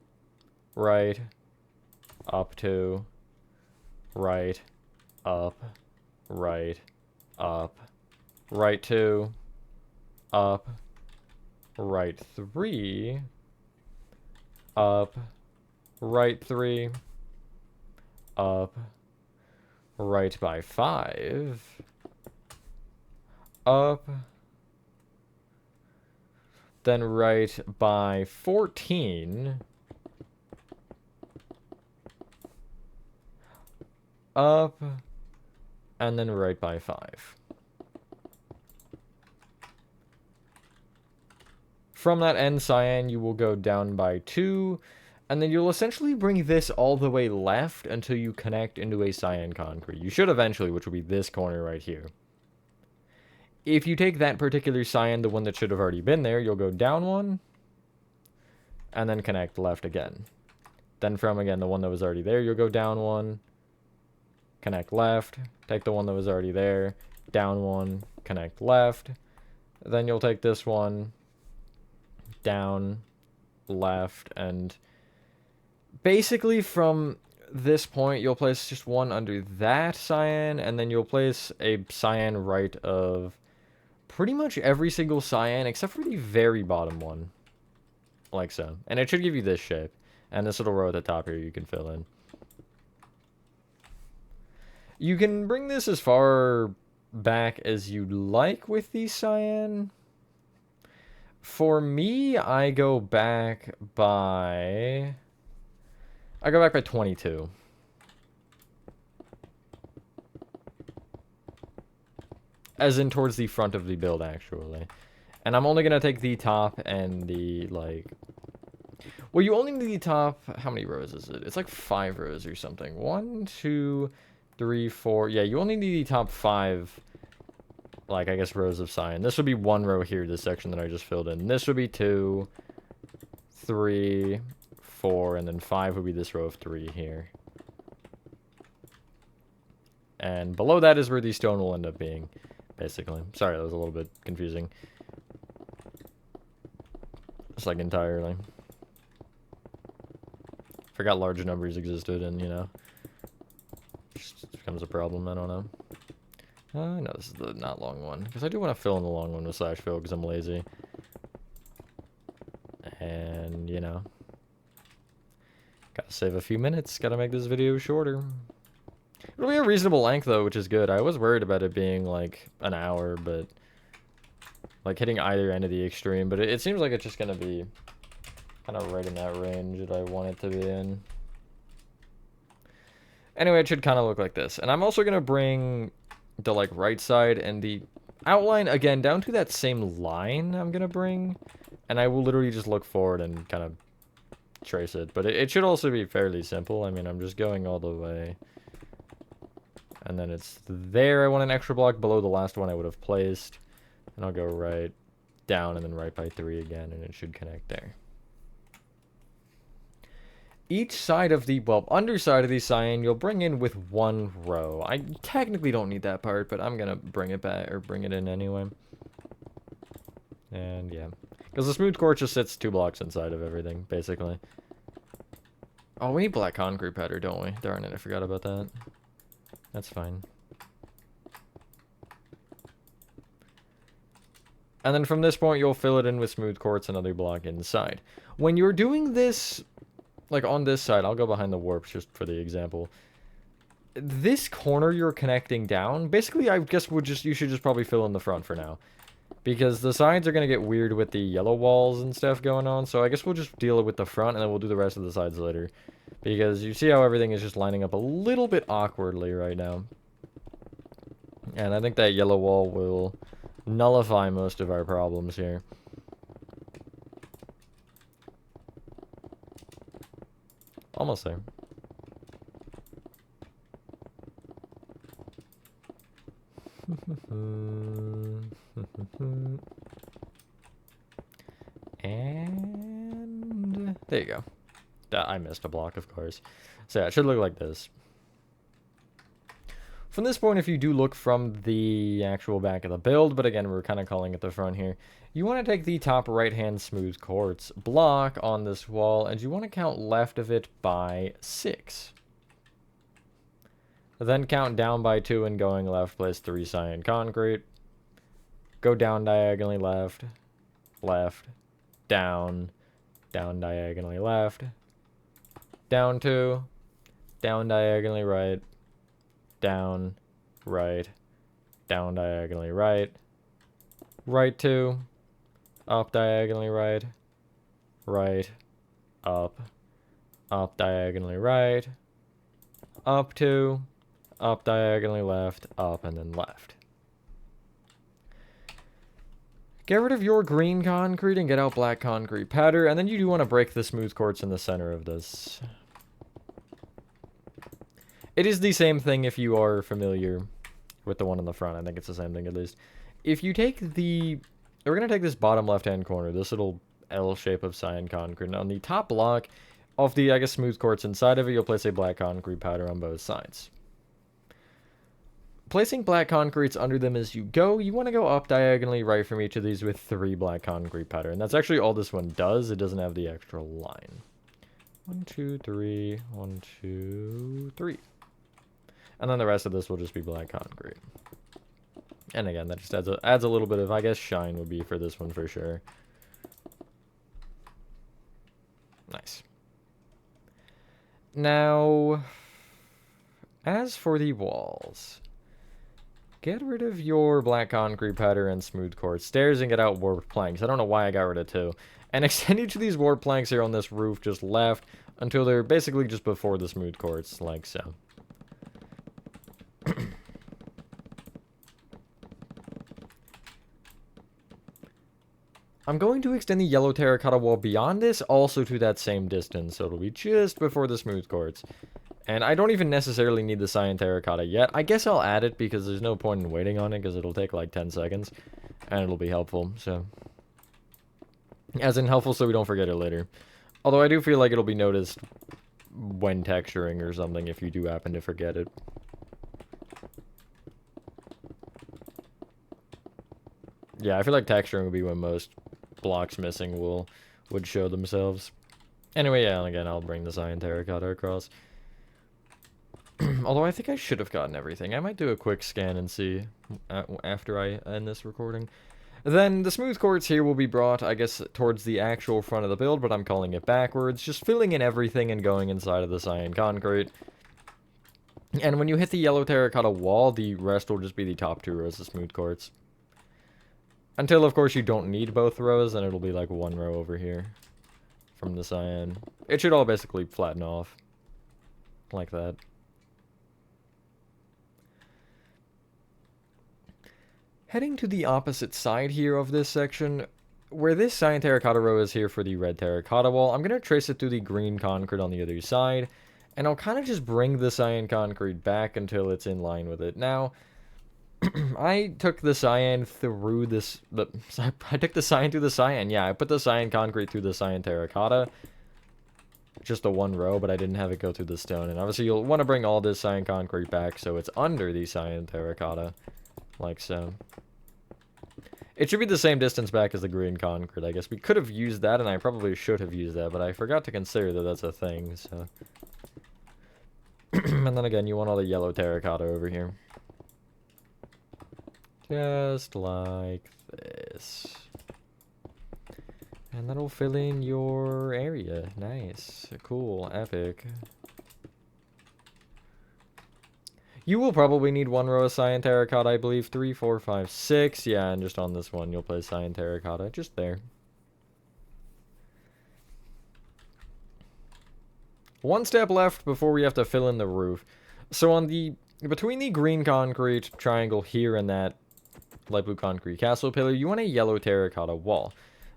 right, up 2, right, up, right, up, right 2, up, right 3, up, right 3, up, right by 5, up, then right by 14, up, and then right by 5. From that end cyan, you will go down by 2, and then you'll essentially bring this all the way left until you connect into a cyan concrete. You should eventually, which will be this corner right here. If you take that particular cyan, the one that should have already been there, you'll go down 1, and then connect left again. Then from, again, the one that was already there, you'll go down 1, connect left, take the one that was already there, down 1, connect left. Then you'll take this one, down, left, and basically from this point, you'll place just one under that cyan, and then you'll place a cyan right of pretty much every single cyan, except for the very bottom one. Like so. And it should give you this shape. And this little row at the top here you can fill in. You can bring this as far back as you'd like with the cyan. For me, I go back by 22. As in towards the front of the build, actually. And I'm only going to take the top and the, like... Well, you only need the top... How many rows is it? It's like 5 rows or something. 1, 2, 3, 4... Yeah, you only need the top 5... Like, I guess rows of cyan. This would be 1 row here, this section that I just filled in. This would be 2, 3, 4, and then 5 would be this row of 3 here. And below that is where the stone will end up being, basically. Sorry, that was a little bit confusing. Just like entirely. Forgot large numbers existed, and, you know, just becomes a problem, I don't know. No, this is the not long one. Because I do want to fill in the long one with slash fill because I'm lazy. And, you know. Gotta save a few minutes. Gotta make this video shorter. It'll be a reasonable length, though, which is good. I was worried about it being, like, an hour, but... Like, hitting either end of the extreme. But it seems like it's just gonna be kind of right in that range that I want it to be in. Anyway, it should kind of look like this. And I'm also gonna bring... the like right side and the outline again down to that same line I'm gonna bring, and I will literally just look forward and kind of trace it, but it should also be fairly simple. I mean, I'm just going all the way, and then it's there. I want an extra block below the last one I would have placed, and I'll go right down and then right by 3 again, and it should connect there. Each side of the, well, underside of the cyan, you'll bring in with 1 row. I technically don't need that part, but I'm gonna bring it back, or bring it in anyway. And, yeah. Because the smooth quartz just sits 2 blocks inside of everything, basically. Oh, we need black concrete powder, don't we? Darn it, I forgot about that. That's fine. And then from this point, you'll fill it in with smooth quartz, another block inside. When you're doing this... Like, on this side, I'll go behind the warps just for the example. This corner you're connecting down, basically, I guess you should just probably fill in the front for now. Because the sides are going to get weird with the yellow walls and stuff going on, so I guess we'll just deal with the front, and then we'll do the rest of the sides later. Because you see how everything is just lining up a little bit awkwardly right now. And I think that yellow wall will nullify most of our problems here. Almost there. And there you go. I missed a block, of course. So yeah, it should look like this. From this point, if you do look from the actual back of the build, but again, we're kind of calling it the front here, you want to take the top right-hand smooth quartz block on this wall, and you want to count left of it by 6. Then count down by 2 and going left, place 3 cyan concrete. Go down diagonally left, left, down diagonally left, down 2, down diagonally right, down, right, down diagonally right, right 2, up diagonally right, right, up diagonally right, up 2, up diagonally left, up, and then left. Get rid of your green concrete and get out black concrete powder, and then you do want to break the smooth quartz in the center of this. It is the same thing if you are familiar with the one in the front. I think it's the same thing at least. If you take the... We're going to take this bottom left-hand corner, this little L shape of cyan concrete. And on the top block of the, I guess, smooth quartz inside of it, you'll place a black concrete powder on both sides. Placing black concretes under them as you go, you want to go up diagonally right from each of these with 3 black concrete powder. And that's actually all this one does. It doesn't have the extra line. 1, 2, 3, 1, 2, 3. And then the rest of this will just be black concrete. And again, that just adds a little bit of, I guess, shine would be for this one for sure. Nice. Now, as for the walls, get rid of your black concrete powder and smooth quartz stairs and get out warped planks. I don't know why I got rid of 2. And extend each of these warped planks here on this roof just left until they're basically just before the smooth quartz, like so. I'm going to extend the yellow terracotta wall beyond this also to that same distance, so it'll be just before the smooth quartz. And I don't even necessarily need the cyan terracotta yet. I guess I'll add it because there's no point in waiting on it because it'll take like 10 seconds. And it'll be helpful, so... As in helpful so we don't forget it later. Although I do feel like it'll be noticed when texturing or something if you do happen to forget it. Yeah, I feel like texturing would be when most blocks missing would show themselves. Anyway, yeah, and again, I'll bring the cyan terracotta across. Although I think I should have gotten everything. I might do a quick scan and see after I end this recording. Then the smooth quartz here will be brought, I guess, towards the actual front of the build, but I'm calling it backwards. Just filling in everything and going inside of the cyan concrete. And when you hit the yellow terracotta wall, the rest will just be the top 2 rows of smooth quartz. Until, of course, you don't need both rows, and it'll be like 1 row over here from the cyan. It should all basically flatten off. Like that. Heading to the opposite side here of this section, where this cyan terracotta row is here for the red terracotta wall, I'm going to trace it through the green concrete on the other side, and I'll kind of just bring the cyan concrete back until it's in line with it. Now... I took the cyan through this... I took the cyan through the cyan. Yeah, I put the cyan concrete through the cyan terracotta. Just the 1 row, but I didn't have it go through the stone. And obviously you'll want to bring all this cyan concrete back so it's under the cyan terracotta. Like so. It should be the same distance back as the green concrete. I guess we could have used that, and I probably should have used that, but I forgot to consider that that's a thing, so... And then again, you want all the yellow terracotta over here. Just like this. And that'll fill in your area. Nice. Cool. Epic. You will probably need 1 row of cyan terracotta, I believe. 3, 4, 5, 6. Yeah, and just on this one, you'll place cyan terracotta. Just there. One step left before we have to fill in the roof. So on the... Between the green concrete triangle here and that light blue concrete castle pillar, you want a yellow terracotta wall.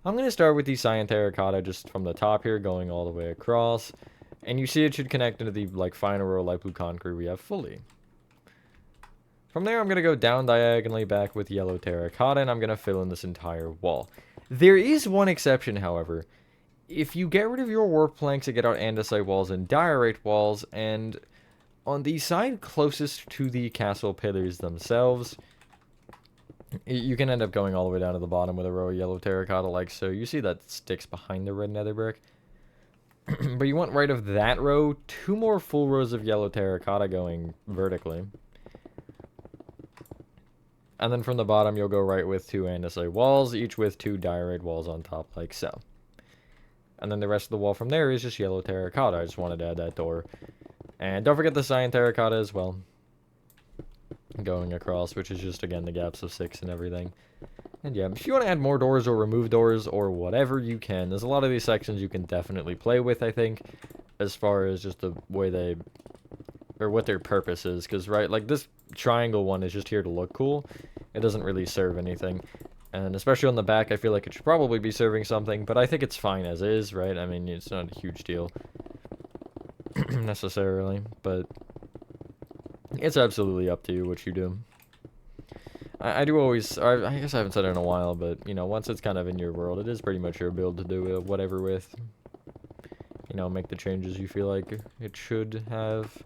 I'm going to start with the cyan terracotta just from the top here, going all the way across. And you see it should connect into the like final row of light blue concrete we have fully. From there, I'm going to go down diagonally back with yellow terracotta, and I'm going to fill in this entire wall. There is one exception, however. If you get rid of your warp planks and get out andesite walls and diorite walls, and on the side closest to the castle pillars themselves, you can end up going all the way down to the bottom with a row of yellow terracotta like so. You see that sticks behind the red nether brick. But you want right of that row, 2 more full rows of yellow terracotta going vertically. And then from the bottom, you'll go right with 2 andesite walls, each with 2 diorite walls on top like so. And then the rest of the wall from there is just yellow terracotta. I just wanted to add that door. And don't forget the cyan terracotta as well. going across, which is just, again, the gaps of 6 and everything. And yeah, if you want to add more doors or remove doors or whatever, you can. There's a lot of these sections you can definitely play with, I think, as far as just the way they, or what their purpose is. Because, right, like, this triangle one is just here to look cool. It doesn't really serve anything. And especially on the back, I feel like it should probably be serving something, but I think it's fine as is, right? I mean, it's not a huge deal, necessarily, but it's absolutely up to you what you do. I do always, I guess I haven't said it in a while, but, you know, once it's kind of in your world, it is pretty much your build to do whatever with. You know, make the changes you feel like it should have.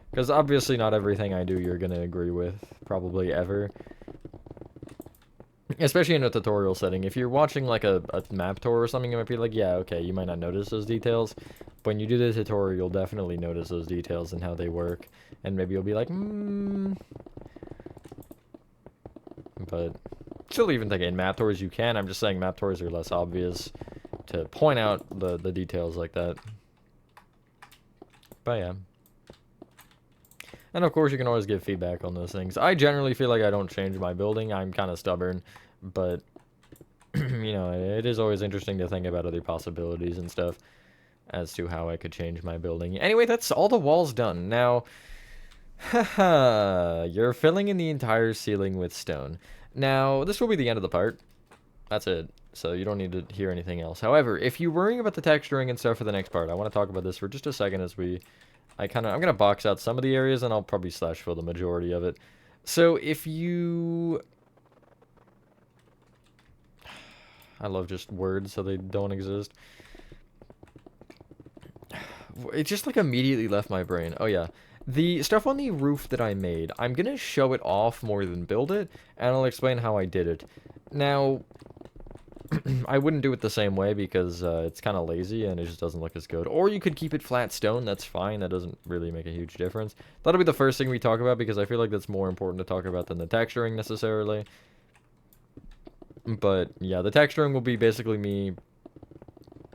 Because obviously not everything I do you're going to agree with, probably ever. Especially in a tutorial setting. If you're watching, like, a map tour or something, you might be like, yeah, okay, you might not notice those details. But when you do the tutorial, you'll definitely notice those details and how they work. And maybe you'll be like, But still, even think in map tours you can. I'm just saying map tours are less obvious to point out the details like that. But yeah. And of course you can always give feedback on those things. I generally feel like I don't change my building. I'm kind of stubborn. But, you know, it is always interesting to think about other possibilities and stuff as to how I could change my building. Anyway, that's all the walls done. Now, haha, you're filling in the entire ceiling with stone. Now, this will be the end of the part. That's it. So you don't need to hear anything else. However, if you're worrying about the texturing and stuff for the next part, I want to talk about this for just a second as I'm going to box out some of the areas and I'll probably slash fill the majority of it. So if you... I love just words so they don't exist. It just like immediately left my brain. Oh yeah. The stuff on the roof that I made, I'm going to show it off more than build it, and I'll explain how I did it. Now, I wouldn't do it the same way because it's kind of lazy and it just doesn't look as good. Or you could keep it flat stone, that's fine, that doesn't really make a huge difference. That'll be the first thing we talk about because I feel like that's more important to talk about than the texturing necessarily. But yeah, the texturing will be basically me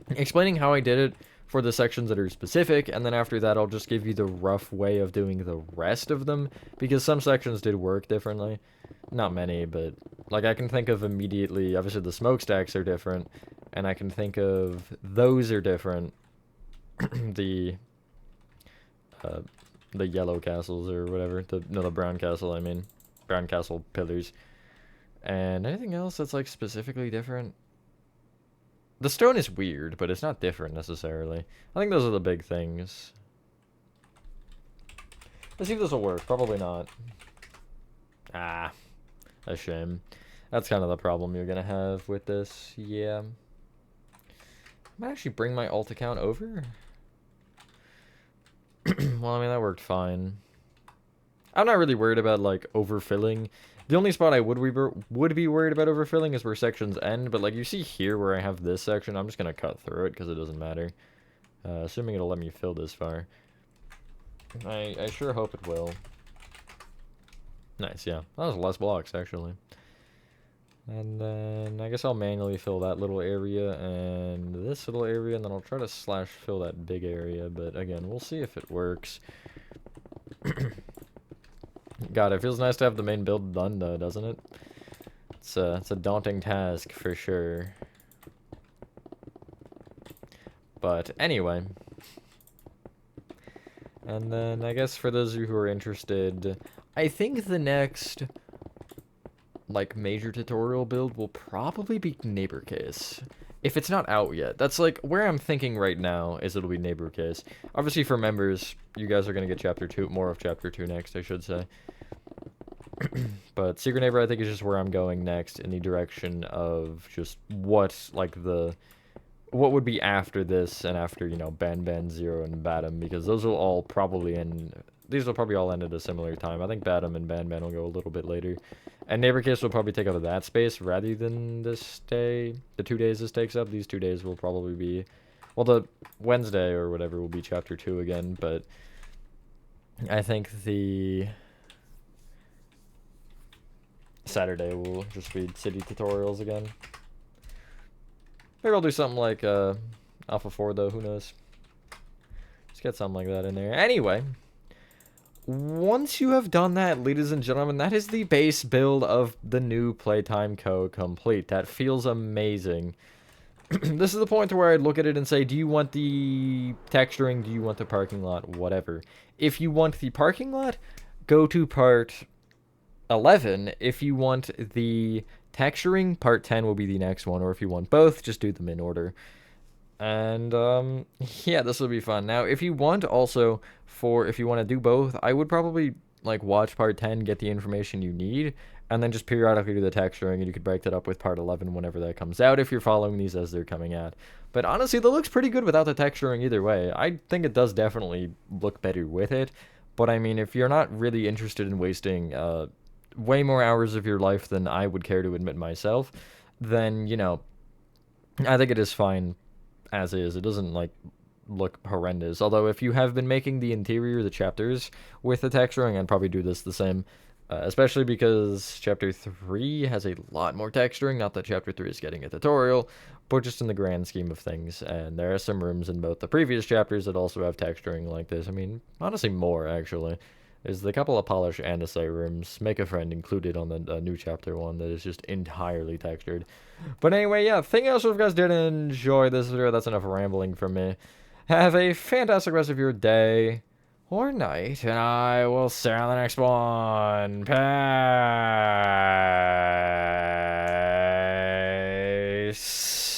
explaining how I did it for the sections that are specific, and then after that I'll just give you the rough way of doing the rest of them, because some sections did work differently. Not many, but like I can think of immediately, obviously the smokestacks are different, and I can think of those are different. the yellow castles or whatever, the brown castle, I mean, brown castle pillars. And anything else that's like specifically different? The stone is weird, but it's not different necessarily. I think those are the big things. Let's see if this will work. Probably not. Ah, a shame. That's kind of the problem you're gonna have with this. Yeah. I might actually bring my alt account over. Well, I mean, that worked fine. I'm not really worried about, like, overfilling. The only spot I would be worried about overfilling is where sections end, but like you see here where I have this section, I'm just going to cut through it because it doesn't matter. Assuming it'll let me fill this far. I sure hope it will. Nice, yeah. That was less blocks, actually. And then I guess I'll manually fill that little area and this little area, and then I'll try to slash fill that big area, but again, we'll see if it works. God, it feels nice to have the main build done, though, doesn't it? It's a daunting task, for sure. But, anyway. And then, I guess for those of you who are interested, I think the next, like, major tutorial build will probably be Neighbor Case. If it's not out yet. That's, like, where I'm thinking right now is it'll be Neighbor Case. Obviously, for members, you guys are going to get Chapter 2, more of Chapter 2 next, I should say. But Secret Neighbor, I think, is just where I'm going next, in the direction of just what would be after this, and after, you know, Ban 0 and Batum, because those will all probably end, these will probably all end at a similar time. I think Batum and Ban will go a little bit later. And Neighbor Case will probably take up that space, rather than this day, the 2 days this takes up. These 2 days will probably be, well, the Wednesday or whatever will be Chapter 2 again, but I think the Saturday will just be city tutorials again. Maybe I'll do something like Alpha 4 though, who knows. Just get something like that in there. Anyway, once you have done that, ladies and gentlemen, that is the base build of the new Playtime Co. complete. That feels amazing. This is the point where I'd look at it and say, do you want the texturing? Do you want the parking lot? Whatever. If you want the parking lot, go to part 11. If you want the texturing, part 10 will be the next one. Or if you want both, just do them in order. And, yeah, this will be fun. Now, if you want also, if you want to do both, I would probably, like, watch part 10, get the information you need, and then just periodically do the texturing, and you could break that up with part 11 whenever that comes out, if you're following these as they're coming out. But honestly, that looks pretty good without the texturing either way. I think it does definitely look better with it, but I mean, if you're not really interested in wasting, way more hours of your life than I would care to admit myself, then, you know, I think it is fine as is. It doesn't, like, look horrendous. Although, if you have been making the interior, the chapters, with the texturing, I'd probably do this the same. Especially because Chapter 3 has a lot more texturing. Not that Chapter 3 is getting a tutorial, but just in the grand scheme of things. And there are some rooms in both the previous chapters that also have texturing like this. I mean, honestly, more, actually. There's a couple of polish andesite rooms, Make a Friend included on the new chapter one, that is just entirely textured. But anyway, yeah, thank you so much if you guys did enjoy this video. That's enough rambling from me. Have a fantastic rest of your day or night, and I will see you on the next one. Peace.